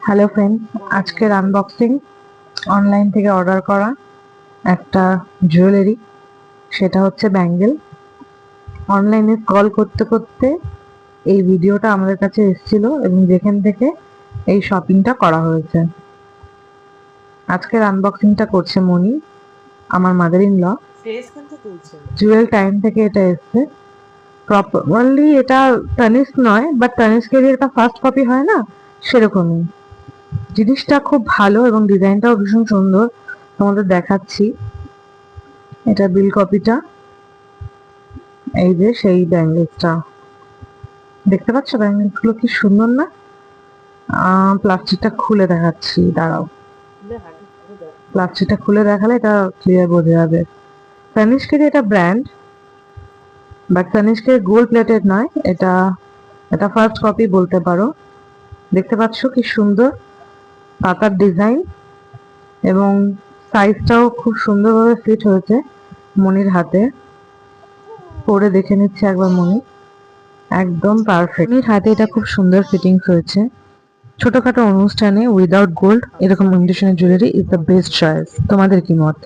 Hello friends, আজকের unboxing online থেকে order করা একটা জুয়েলারি, সেটা হচ্ছে ব্যাঙ্গেল। অনলাইনে কল করতে করতে এই ভিডিওটা আমাদের কাছে এসেছিল এবং যেখান থেকে এই শপিংটা করা হয়েছে। আজকের আনবক্সিংটা করছে মনি, আমার mother in law. Jewel time থেকে এটা এসছে। প্রপারলি এটা তানিস্ক নয়, বাট তানিস্কের এটা ফার্স্ট কপি হয় না, সেরকমই। জিনিসটা খুব ভালো এবং ডিজাইনটাও ভীষণ সুন্দর, তোমাদের দেখাচ্ছি। এটা বিল কপিটা, এই যে সেই ব্যাঙ্গেলসটা দেখতে পাচ্ছ। ব্যাঙ্গেলস গুলো কি সুন্দর না? প্লাস্টিকটা খুলে দেখাচ্ছি, দাঁড়াও। প্লাস্টিকটা খুলে দেখালে এটা ক্লিয়ার বোঝা যাবে। তানিস্কের এটা ব্র্যান্ড, বাট তানিস্কের গোল্ড প্লেটেড নয়, এটা এটা ফার্স্ট কপি বলতে পারো। দেখতে পাচ্ছ কি সুন্দর পাতার ডিজাইন, এবং সাইজটাও খুব সুন্দরভাবে ফিট হয়েছে মনির হাতে। পরে দেখে নিচ্ছে একবার মনি, একদম পারফেক্ট। মনির হাতে এটা খুব সুন্দর ফিটিংস হয়েছে। ছোটখাটো অনুষ্ঠানে উইদাউট গোল্ড এরকম ইমিটেশনের jewellery is the best choice. তোমাদের কি মত?